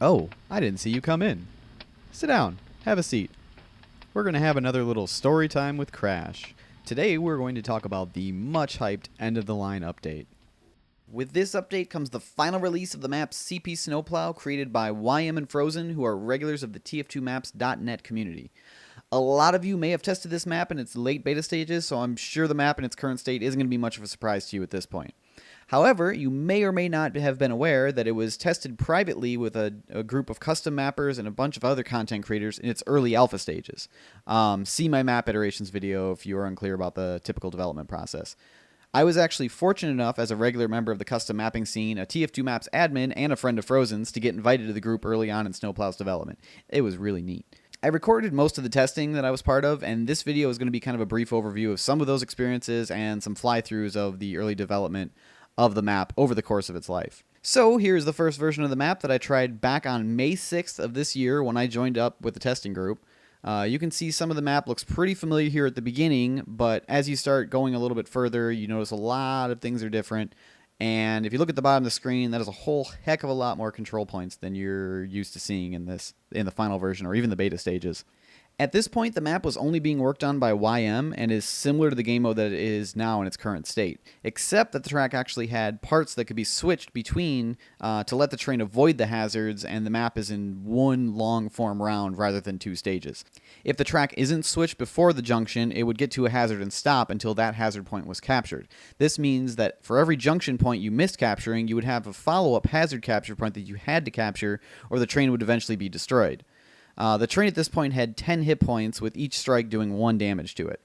Oh, I didn't see you come in. Sit down. Have a seat. We're going to have another little story time with Crash. Today we're going to talk about the much-hyped end-of-the-line update. With this update comes the final release of the map CP Snowplow, created by YM and Frozen, who are regulars of the TF2maps.net community. A lot of you may have tested this map in its late beta stages, so I'm sure the map in its current state isn't going to be much of a surprise to you at this point. However, you may or may not have been aware that it was tested privately with a group of custom mappers and a bunch of other content creators in its early alpha stages. See my map iterations video if you are unclear about the typical development process. I was actually fortunate enough, as a regular member of the custom mapping scene, a TF2 Maps admin, and a friend of Frozen's, to get invited to the group early on in Snowplow's development. It was really neat. I recorded most of the testing that I was part of, and this video is going to be kind of a brief overview of some of those experiences and some fly-throughs of the early development of the map over the course of its life. So here's the first version of the map that I tried back on May 6th of this year when I joined up with the testing group. You can see some of the map looks pretty familiar here at the beginning, but as you start going a little bit further, you notice a lot of things are different. And if you look at the bottom of the screen, that is a whole heck of a lot more control points than you're used to seeing in the final version or even the beta stages. At this point, the map was only being worked on by YM and is similar to the game mode that it is now in its current state, except that the track actually had parts that could be switched between to let the train avoid the hazards, and the map is in one long form round rather than two stages. If the track isn't switched before the junction, it would get to a hazard and stop until that hazard point was captured. This means that for every junction point you missed capturing, you would have a follow-up hazard capture point that you had to capture, or the train would eventually be destroyed. The train at this point had 10 hit points, with each strike doing 1 damage to it.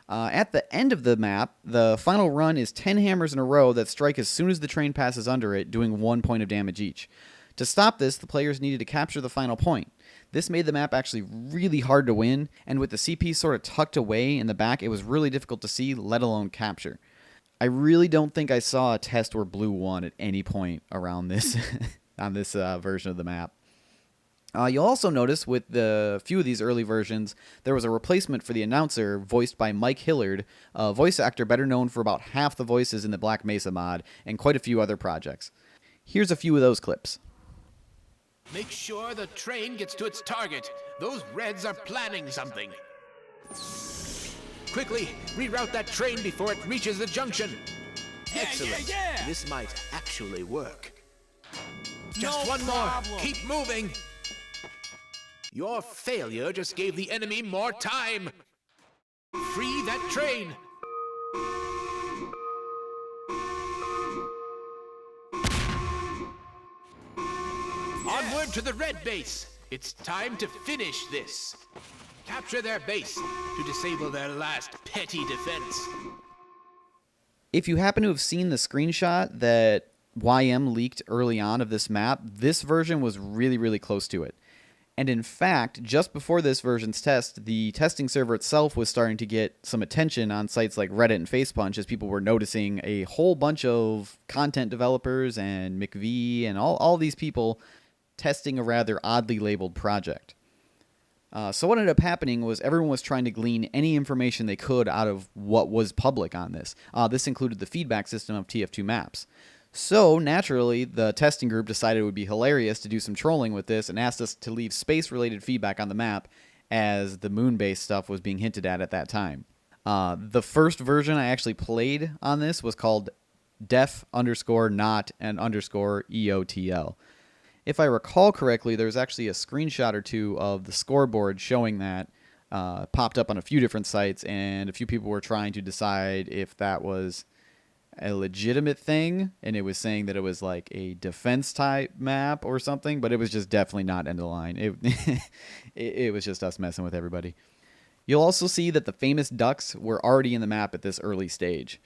At the end of the map, the final run is 10 hammers in a row that strike as soon as the train passes under it, doing 1 point of damage each. To stop this, the players needed to capture the final point. This made the map actually really hard to win, and with the CP sort of tucked away in the back, it was really difficult to see, let alone capture. I really don't think I saw a test where Blue won at any point around this on this version of the map. You'll also notice with the few of these early versions, there was a replacement for the announcer voiced by Mike Hillard, a voice actor better known for about half the voices in the Black Mesa mod and quite a few other projects. Here's a few of those clips. Make sure the train gets to its target. Those Reds are planning something. Quickly, reroute that train before it reaches the junction. Excellent. Yeah. This might actually work. Just No one problem. more. Keep moving. Your failure just gave the enemy more time. Free that train. Onward to the red base. It's time to finish this. Capture their base to disable their last petty defense. If you happen to have seen the screenshot that YM leaked early on of this map, this version was really, really close to it. And in fact, just before this version's test, the testing server itself was starting to get some attention on sites like Reddit and Facepunch, as people were noticing a whole bunch of content developers and McVie and all these people testing a rather oddly labeled project. So what ended up happening was everyone was trying to glean any information they could out of what was public on this. This included the feedback system of TF2 Maps. So, naturally, the testing group decided it would be hilarious to do some trolling with this and asked us to leave space-related feedback on the map, as the moon-based stuff was being hinted at that time. The first version I actually played on this was called def_not_EOTL. If I recall correctly, there was actually a screenshot or two of the scoreboard showing that popped up on a few different sites, and a few people were trying to decide if that was a legitimate thing, and it was saying that it was like a defense type map or something, but it was just definitely not end of the line. It was just us messing with everybody. You'll also see that the famous ducks were already in the map at this early stage.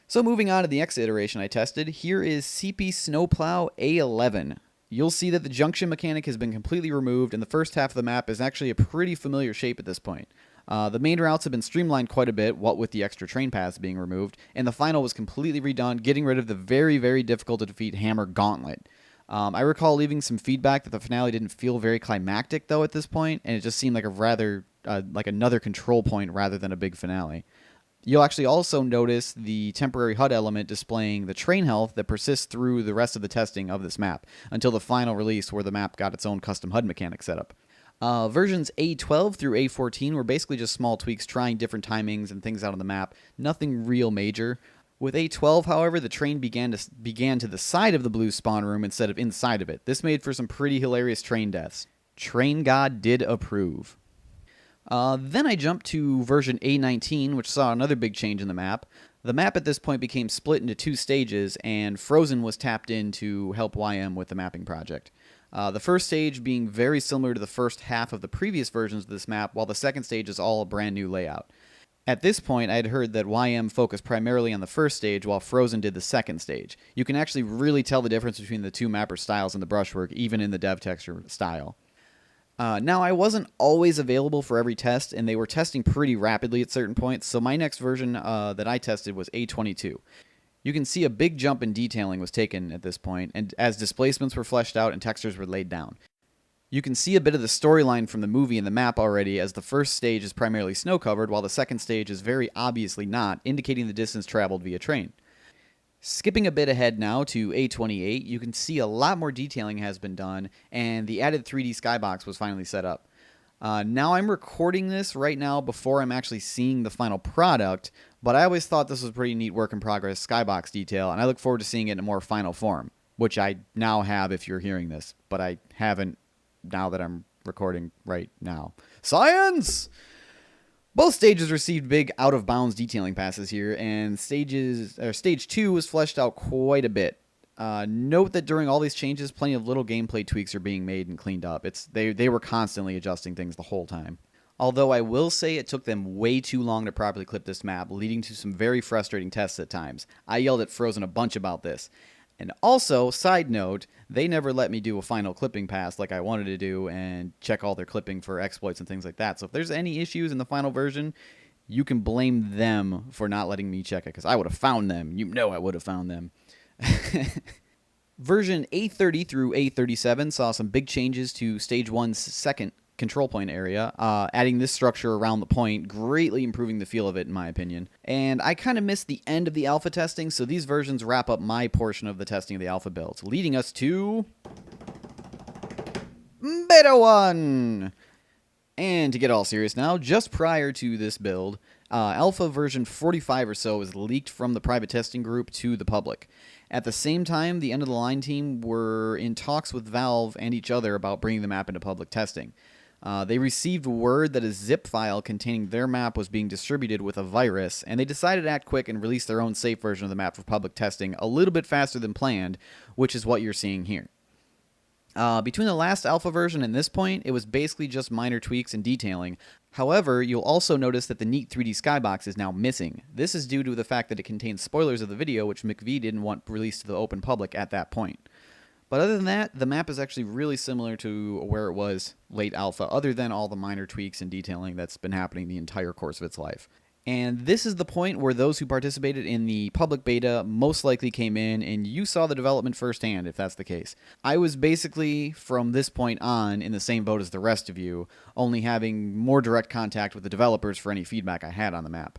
So moving on to the next iteration I tested, here is CP Snowplow A11. You'll see that the junction mechanic has been completely removed, and the first half of the map is actually a pretty familiar shape at this point. The main routes have been streamlined quite a bit, what with the extra train paths being removed, and the final was completely redone, getting rid of the very, very difficult to defeat Hammer Gauntlet. I recall leaving some feedback that the finale didn't feel very climactic, though, at this point, and it just seemed like a rather, like another control point rather than a big finale. You'll actually also notice the temporary HUD element displaying the train health that persists through the rest of the testing of this map until the final release where the map got its own custom HUD mechanic set up. Versions A12 through A14 were basically just small tweaks trying different timings and things out on the map, nothing real major. With A12, however, the train began to the side of the blue spawn room instead of inside of it. This made for some pretty hilarious train deaths. Train God did approve. Then I jumped to version A19, which saw another big change in the map. The map at this point became split into 2 stages, and Frozen was tapped in to help YM with the mapping project. The first stage being very similar to the first half of the previous versions of this map, while the second stage is all a brand new layout. At this point, I had heard that YM focused primarily on the first stage, while Frozen did the second stage. You can actually really tell the difference between the two mapper styles in the brushwork, even in the dev texture style. Now, I wasn't always available for every test, and they were testing pretty rapidly at certain points, so my next version that I tested was A22. You can see a big jump in detailing was taken at this point, and as displacements were fleshed out and textures were laid down. You can see a bit of the storyline from the movie in the map already, as the first stage is primarily snow-covered, while the second stage is very obviously not, indicating the distance traveled via train. Skipping a bit ahead now to A28, you can see a lot more detailing has been done, and the added 3D skybox was finally set up. Now I'm recording this right now before I'm actually seeing the final product, but I always thought this was a pretty neat work in progress skybox detail, and I look forward to seeing it in a more final form, which I now have if you're hearing this, but I haven't now that I'm recording right now. Science! Both stages received big out-of-bounds detailing passes here, and Stage 2 was fleshed out quite a bit. Note that during all these changes, plenty of little gameplay tweaks are being made and cleaned up. They were constantly adjusting things the whole time. Although I will say it took them way too long to properly clip this map, leading to some very frustrating tests at times. I yelled at Frozen a bunch about this. And also, side note, they never let me do a final clipping pass like I wanted to do and check all their clipping for exploits and things like that. So if there's any issues in the final version, you can blame them for not letting me check it, because I would have found them. You know I would have found them. Version A30 through A37 saw some big changes to Stage 1's second control point area, adding this structure around the point, greatly improving the feel of it in my opinion. And I kind of missed the end of the alpha testing, so these versions wrap up my portion of the testing of the alpha builds, leading us to Beta 1! And to get all serious now, just prior to this build, alpha version 45 or so was leaked from the private testing group to the public. At the same time, the end-of-the-line team were in talks with Valve and each other about bringing the map into public testing. They received word that a zip file containing their map was being distributed with a virus, and they decided to act quick and release their own safe version of the map for public testing a little bit faster than planned, which is what you're seeing here. Between the last alpha version and this point, it was basically just minor tweaks and detailing. However, you'll also notice that the neat 3D skybox is now missing. This is due to the fact that it contains spoilers of the video, which McVie didn't want released to the open public at that point. But other than that, the map is actually really similar to where it was late alpha, other than all the minor tweaks and detailing that's been happening the entire course of its life. And this is the point where those who participated in the public beta most likely came in, and you saw the development firsthand, if that's the case. I was basically, from this point on, in the same boat as the rest of you, only having more direct contact with the developers for any feedback I had on the map.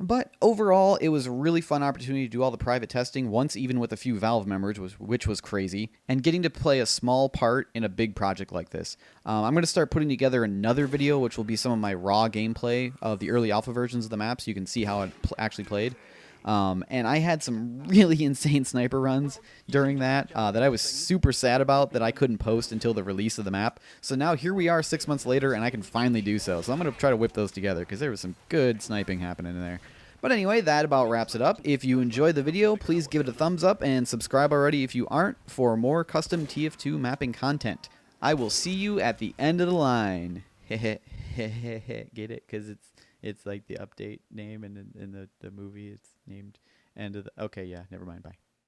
But overall, it was a really fun opportunity to do all the private testing, once even with a few Valve members, which was crazy, and getting to play a small part in a big project like this. I'm going to start putting together another video, which will be some of my raw gameplay of the early alpha versions of the map, so you can see how it actually played. And I had some really insane sniper runs during that that I was super sad about that I couldn't post until the release of the map. So now here we are 6 months later, and I can finally do so. So I'm going to try to whip those together, because there was some good sniping happening in there. But anyway, that about wraps it up. If you enjoyed the video, please give it a thumbs up and subscribe already if you aren't for more custom TF2 mapping content. I will see you at the end of the line. Get it? Because it's like the update name, and in the movie it's named end of the... Okay, yeah, never mind, bye.